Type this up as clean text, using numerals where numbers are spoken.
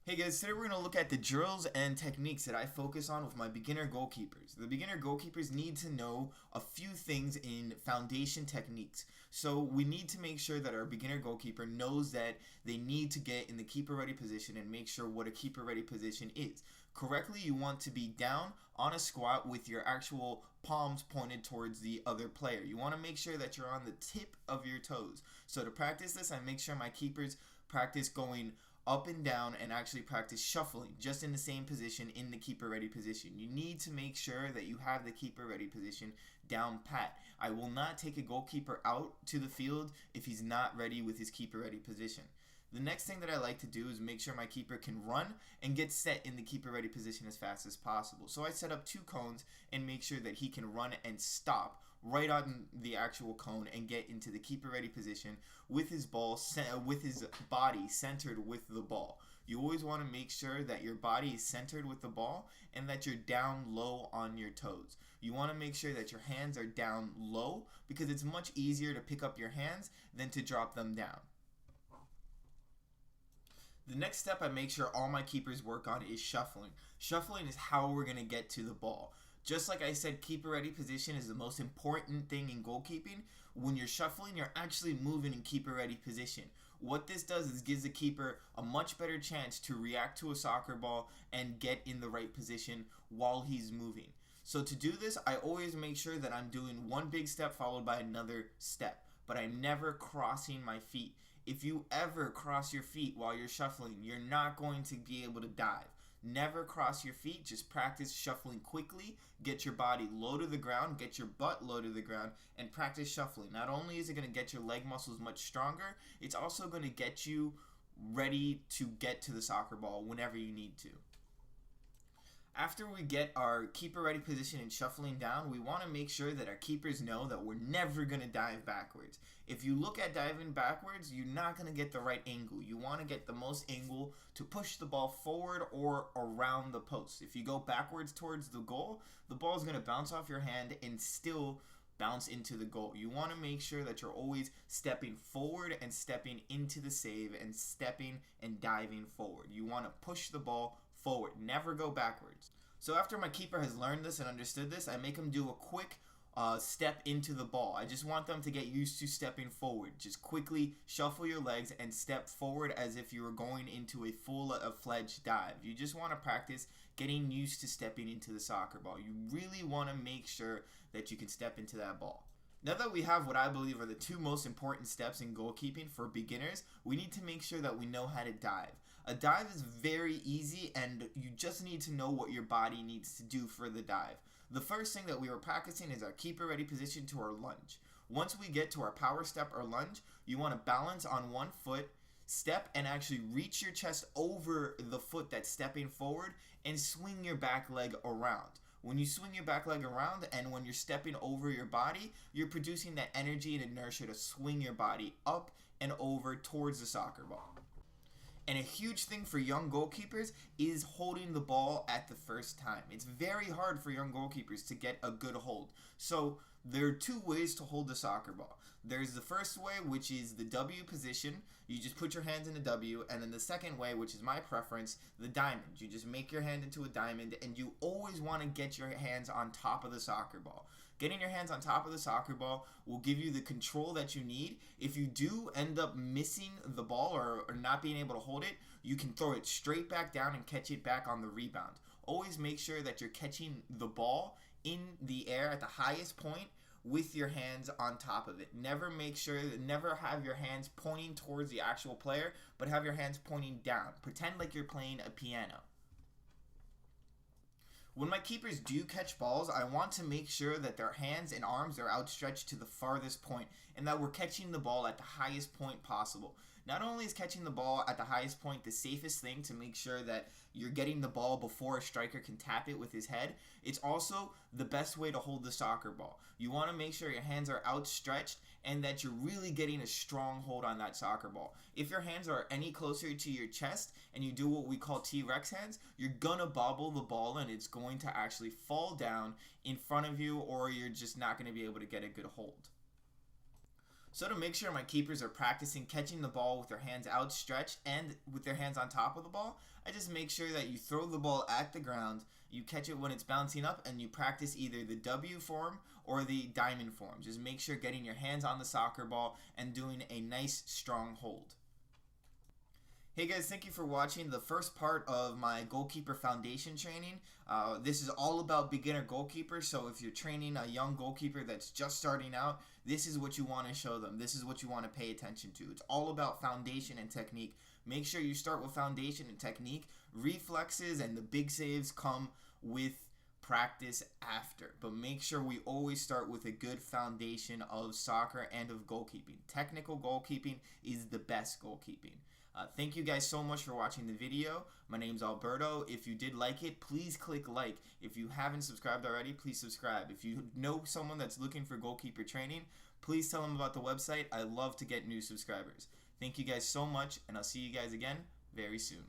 Hey guys, today we're going to look at the drills and techniques that I focus on with my beginner goalkeepers. The beginner goalkeepers need to know a few things in foundation techniques. So we need to make sure that our beginner goalkeeper knows that they need to get in the keeper ready position and make sure what a keeper ready position is. Correctly, you want to be down on a squat with your actual palms pointed towards the other player. You want to make sure that you're on the tip of your toes. So to practice this, I make sure my keepers practice going up and down and actually practice shuffling just in the same position in the keeper ready position. You need to make sure that you have the keeper ready position down pat. I will not take a goalkeeper out to the field if he's not ready with his keeper ready position. The next thing that I like to do is make sure my keeper can run and get set in the keeper ready position as fast as possible. So I set up 2 cones and make sure that he can run and stop right on the actual cone and get into the keeper ready position with his body centered with the ball. You always want to make sure that your body is centered with the ball and that you're down low on your toes. You want to make sure that your hands are down low because it's much easier to pick up your hands than to drop them down. The next step I make sure all my keepers work on is shuffling. Shuffling is how we're going to get to the ball. Just like I said, keeper ready position is the most important thing in goalkeeping. When you're shuffling, you're actually moving in keeper ready position. What this does is gives the keeper a much better chance to react to a soccer ball and get in the right position while he's moving. So to do this, I always make sure that I'm doing one big step followed by another step, but I'm never crossing my feet. If you ever cross your feet while you're shuffling, you're not going to be able to dive. Never cross your feet, just practice shuffling quickly, get your body low to the ground, get your butt low to the ground, and practice shuffling. Not only is it going to get your leg muscles much stronger, it's also going to get you ready to get to the soccer ball whenever you need to. After we get our keeper ready position and shuffling down, we want to make sure that our keepers know that we're never going to dive backwards. If you look at diving backwards, you're not going to get the right angle. You want to get the most angle to push the ball forward or around the post. If you go backwards towards the goal, the ball is going to bounce off your hand and still bounce into the goal. You want to make sure that you're always stepping forward and stepping into the save and stepping and diving forward. You want to push the ball forward, never go backwards. So after my keeper has learned this and understood this, I make him do a quick step into the ball. I just want them to get used to stepping forward. Just quickly shuffle your legs and step forward as if you were going into a full-fledged dive. You just want to practice getting used to stepping into the soccer ball. You really want to make sure that you can step into that ball. Now that we have what I believe are the 2 most important steps in goalkeeping for beginners, we need to make sure that we know how to dive. A dive is very easy and you just need to know what your body needs to do for the dive. The first thing that we were practicing is our keeper ready position to our lunge. Once we get to our power step or lunge, you want to balance on one foot, step and actually reach your chest over the foot that's stepping forward and swing your back leg around. When you swing your back leg around and when you're stepping over your body, you're producing that energy and inertia to swing your body up and over towards the soccer ball. And a huge thing for young goalkeepers is holding the ball at the first time. It's very hard for young goalkeepers to get a good hold. So there are 2 ways to hold the soccer ball. There's the first way, which is the W position. You just put your hands in a W. And then the second way, which is my preference, the diamond. You just make your hand into a diamond and you always want to get your hands on top of the soccer ball. Getting your hands on top of the soccer ball will give you the control that you need. If you do end up missing the ball or not being able to hold it, you can throw it straight back down and catch it back on the rebound. Always make sure that you're catching the ball in the air at the highest point with your hands on top of it. Never have your hands pointing towards the actual player, but have your hands pointing down. Pretend like you're playing a piano. When my keepers do catch balls, I want to make sure that their hands and arms are outstretched to the farthest point and that we're catching the ball at the highest point possible. Not only is catching the ball at the highest point the safest thing to make sure that you're getting the ball before a striker can tap it with his head, it's also the best way to hold the soccer ball. You want to make sure your hands are outstretched and that you're really getting a strong hold on that soccer ball. If your hands are any closer to your chest and you do what we call T-Rex hands, you're gonna bobble the ball and it's going to actually fall down in front of you or you're just not going to be able to get a good hold. So to make sure my keepers are practicing catching the ball with their hands outstretched and with their hands on top of the ball, I just make sure that you throw the ball at the ground, you catch it when it's bouncing up, and you practice either the W form or the diamond form. Just make sure getting your hands on the soccer ball and doing a nice strong hold. Hey guys, thank you for watching the first part of my goalkeeper foundation training. This is all about beginner goalkeepers, so if you're training a young goalkeeper that's just starting out, this is what you want to show them. This is what you want to pay attention to. It's all about foundation and technique. Make sure you start with foundation and technique. Reflexes and the big saves come with practice after, but make sure we always start with a good foundation of soccer and of goalkeeping. Technical goalkeeping is the best goalkeeping. Thank you guys so much for watching the video. My name's Alberto. If you did like it, please click like. If you haven't subscribed already, please subscribe. If you know someone that's looking for goalkeeper training, please tell them about the website. I love to get new subscribers. Thank you guys so much, and I'll see you guys again very soon.